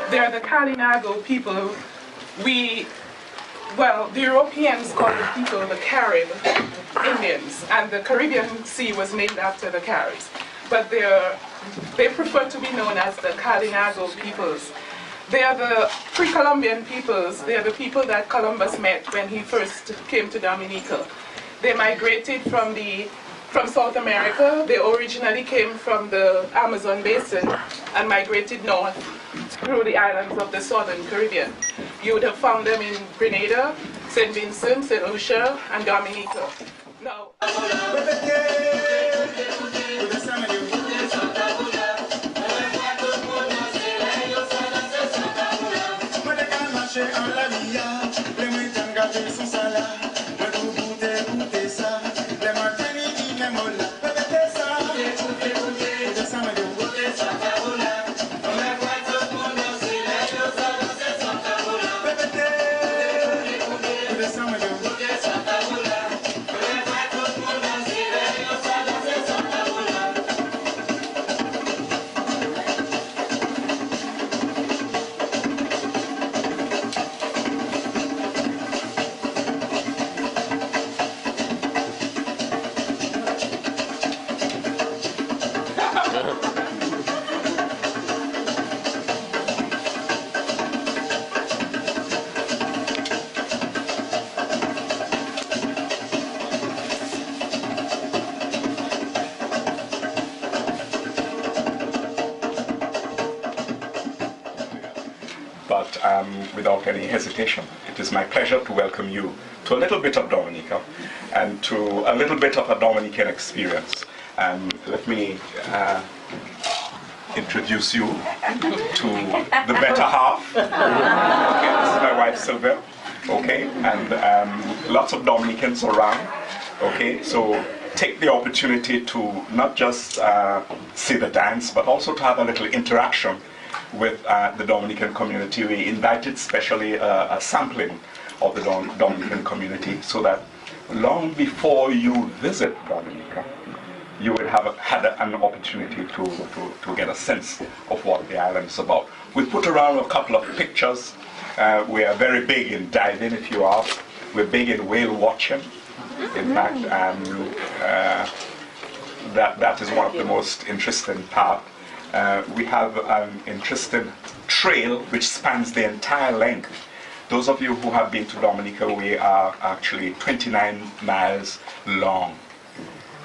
They're the Kalinago people. Well, the Europeans call the people the Carib Indians, and the Caribbean Sea was named after the Caribs. But they prefer to be known as the Kalinago peoples. They are the pre-Columbian peoples. They are the people that Columbus met when he first came to Dominica. They migrated from South America. They originally came from the Amazon basin and migrated north through the islands of the southern Caribbean. You would have found them in Grenada, St. Vincent, St. Lucia, and Dominica. Now, without any hesitation, it is my pleasure to welcome you to a little bit of Dominica and to a little bit of a Dominican experience. Let me introduce you to the better half. Okay, this is my wife Sylvia. Okay, and lots of Dominicans around. Okay, so take the opportunity to not just see the dance, but also to have a little interaction with the Dominican community. We invited specially a sampling of the Dominican community so that long before you visit Dominica, you would have had an opportunity to get a sense of what the island is about. We put around a couple of pictures. We are very big in diving, if you ask. We're big in whale watching. In fact, that is one of the most interesting parts. We have an interesting trail which spans the entire length. Those of you who have been to Dominica, we are actually 29 miles long.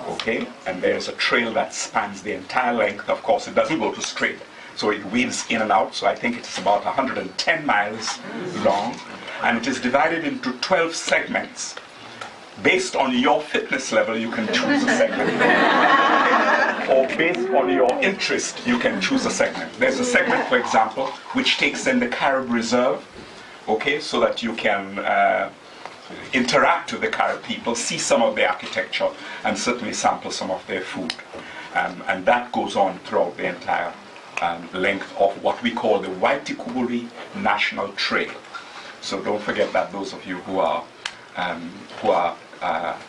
Okay, and there's a trail that spans the entire length. Of course, it doesn't go to straight, so it weaves in and out. So I think it's about 110 miles long, and it is divided into 12 segments. Based on your fitness level, you can choose a segment. Or based on your interest, you can choose a segment. There's a segment, for example, which takes in the Carib Reserve, okay, so that you can interact with the Carib people, see some of their architecture, and certainly sample some of their food. And that goes on throughout the entire length of what we call the Waitikubuli National Trail. So don't forget that, those of you who are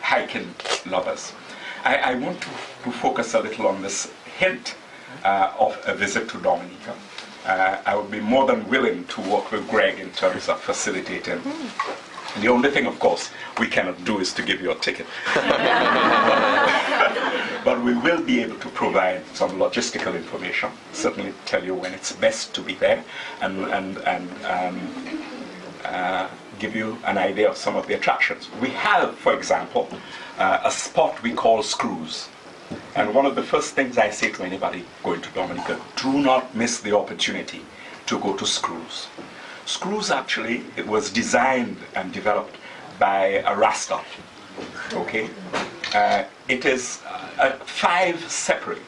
hiking lovers. I want to focus a little on this hint of a visit to Dominica. I would be more than willing to work with Greg in terms of facilitating. The only thing, of course, we cannot do is to give you a ticket. But we will be able to provide some logistical information, certainly tell you when it's best to be there, and give you an idea of some of the attractions. We have, for example, a spot we call Screws. And one of the first things I say to anybody going to Dominica, do not miss the opportunity to go to Screws. Screws, actually, it was designed and developed by a Rasta. Okay? It is 5 separate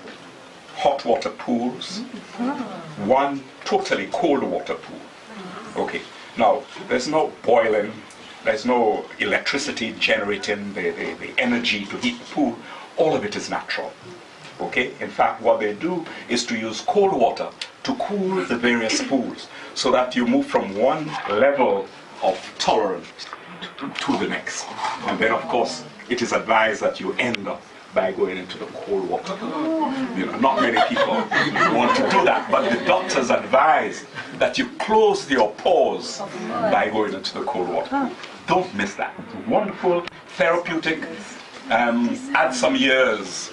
hot water pools, 1 totally cold water pool. Okay. Now, there's no boiling, there's no electricity generating the energy to heat the pool. All of it is natural. Okay? In fact, what they do is to use cold water to cool the various pools so that you move from one level of tolerance to the next. And then, of course, it is advised that you end up by going into the cold water. You know, not many people want to do that, but the doctors advise that you close your pores by going into the cold water. Don't miss that. Wonderful, therapeutic, add some years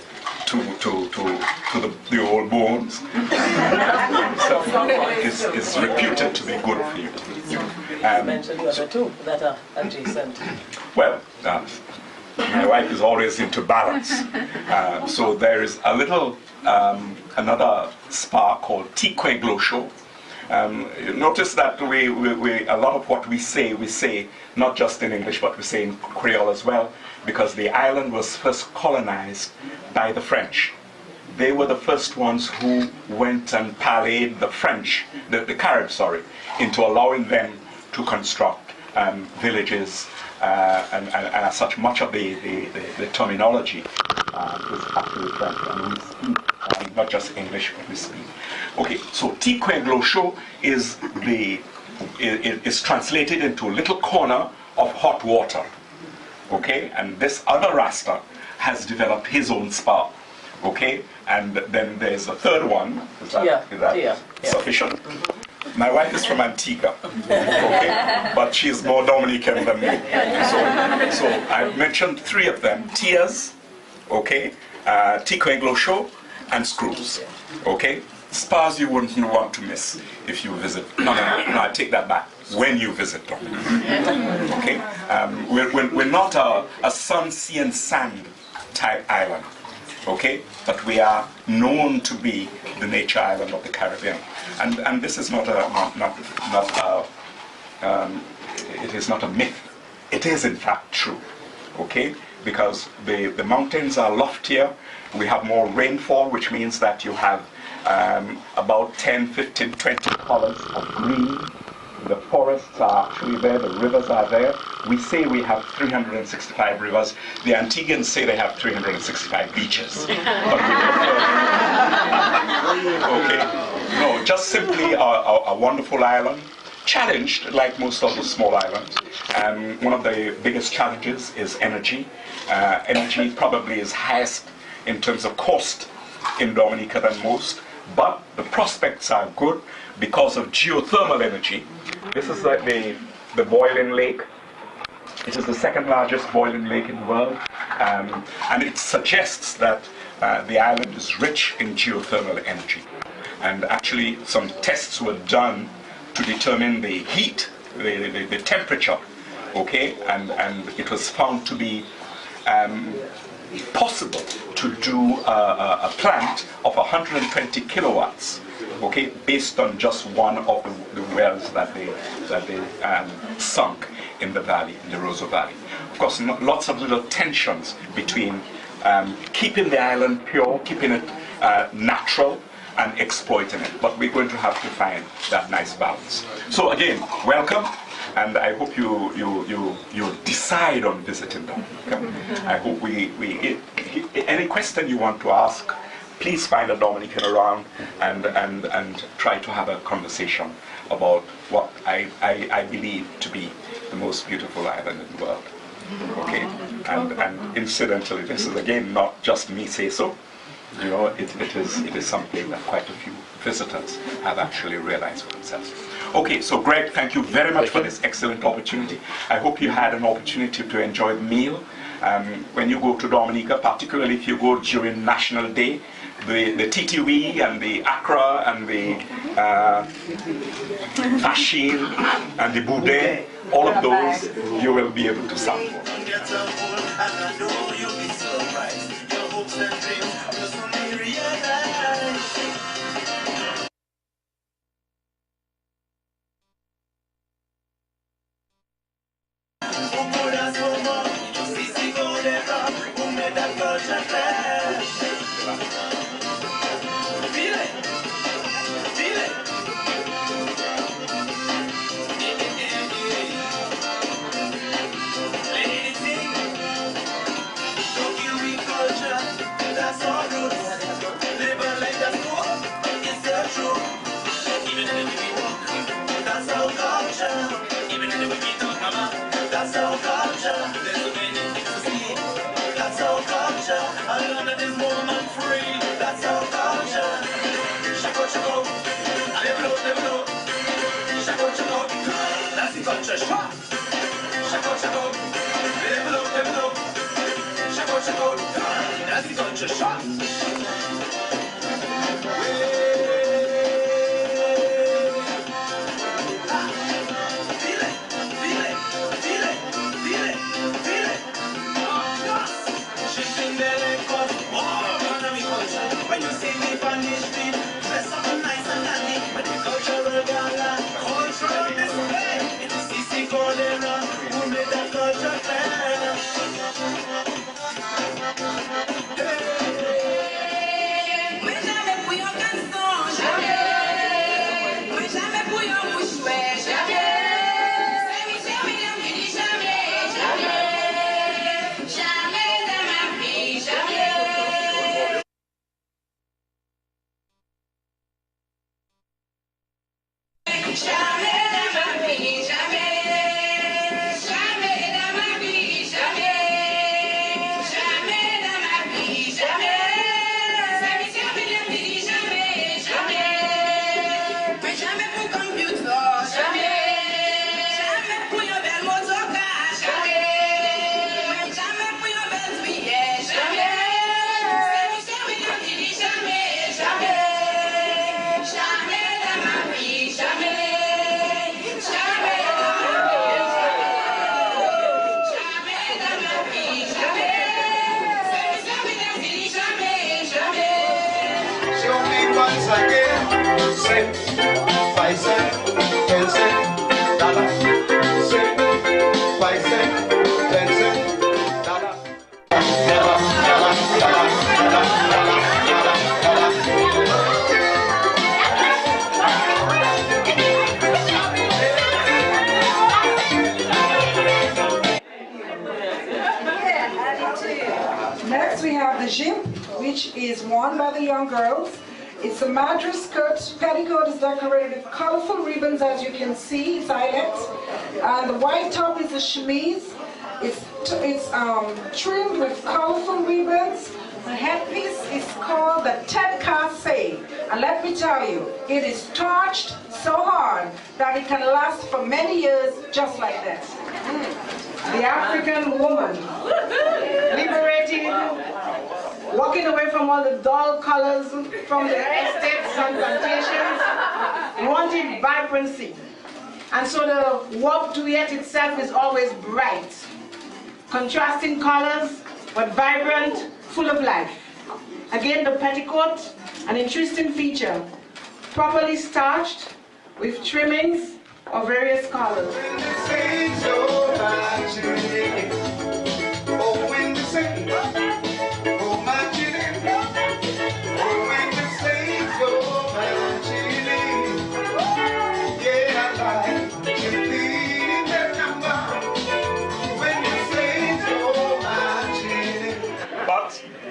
to the old bones. So it's reputed to be good for you. You mentioned the other two that are adjacent. Well, my wife is always into balance. So there is a little, another spa called Tikwe Glosho. You notice that we a lot of what we say not just in English, but we say in Creole as well, because the island was first colonized by the French. They were the first ones who went and parlayed the French, the Caribs, sorry, into allowing them to construct villages, and as such, much of the terminology is actually French, and we speak not just English, but we speak. Okay, so Tikwe Glosho is translated into a little corner of hot water. Okay, and this other Rasta has developed his own spa. Okay, and then there's a third one. Is that sufficient? Mm-hmm. My wife is from Antigua, okay, but she's more Dominican than me. So I've mentioned three of them: Tears, okay, Tikwe Glosho, and Screws. Okay, spas you wouldn't want to miss if you visit. No, I take that back. When you visit Dominica. Okay, we're not a sun, sea, and sand type island. Okay, but we are known to be the nature island of the Caribbean, and this is not it is not a myth. It is in fact true. Okay, because the mountains are loftier. We have more rainfall, which means that you have about 10, 15, 20 colors of green. The forests are actually there, the rivers are there. We say we have 365 rivers. The Antiguans say they have 365 beaches. Okay, no, just simply a wonderful island, challenged like most of the small islands. One of the biggest challenges is energy. Energy probably is highest in terms of cost in Dominica than most, but the prospects are good because of geothermal energy. This is like the boiling lake. It is the second largest boiling lake in the world, and it suggests that the island is rich in geothermal energy. And actually some tests were done to determine the heat, the temperature, okay, and it was found to be possible to do a plant of 120 kilowatts, okay, based on just one of the wells that they sunk in the valley, in the Rosa Valley. Of course, lots of little tensions between keeping the island pure, keeping it natural, and exploiting it. But we're going to have to find that nice balance. So again, welcome. And I hope you decide on visiting Dominica. I hope any question you want to ask, please find a Dominican around and try to have a conversation about what I believe to be the most beautiful island in the world. Okay, and incidentally, this is again not just me say so. You know, it is something that quite a few visitors have actually realized for themselves. Okay, so Greg, thank you very much for this excellent opportunity. I hope you had an opportunity to enjoy the meal. When you go to Dominica, particularly if you go during National Day, the TTV and the Accra and the Fashin and the Boudin, all of those you will be able to sample. That's our culture. culture. And London is woman free. That's our culture. Shako, shako. Level up, level up. Shako, shako. That's the culture. Shako, shako. Level up, level up. Shako, shako. That's the culture. Shako. When you see me on the street, dress up nice and dandy, but the cultural gala, cultural display, it's CC Cordera, who made that culture fair. Next we have the gym, which is worn by the young girls. It's a madras skirt. Petticoat is decorated with colorful ribbons, as you can see. It's eyelet. And the white top is a chemise. It's trimmed with colorful ribbons. The headpiece is called the Ted Casse. And let me tell you, it is starched so hard that it can last for many years just like that. The African woman, liberated, walking away from all the dull colors from the estates and plantations, wanted vibrancy. And so the warp duet itself is always bright, contrasting colors, but vibrant, full of life. Again, the petticoat, an interesting feature, properly starched with trimmings of various colors.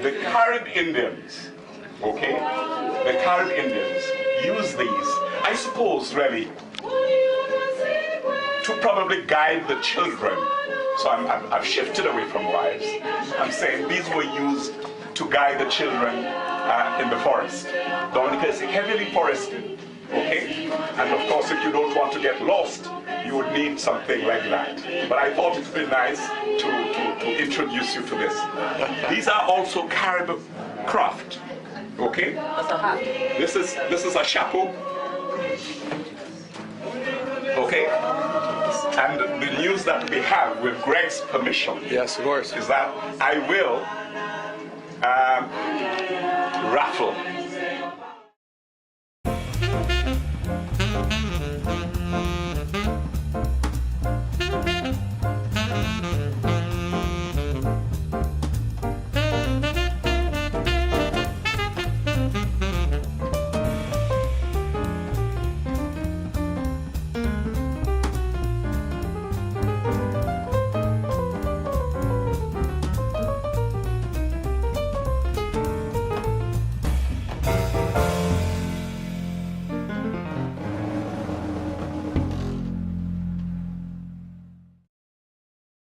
The Carib Indians, okay? The Carib Indians use these, I suppose, really, to probably guide the children. So I've shifted away from wives. I'm saying these were used to guide the children in the forest. Dominica is heavily forested, okay? And of course, if you don't want to get lost, you would need something like that. But I thought it would be nice to introduce you to this. These are also Carib craft, okay? That's a hat. This is a chapeau, okay? And the news that we have, with Greg's permission, yes, of course, is that I will raffle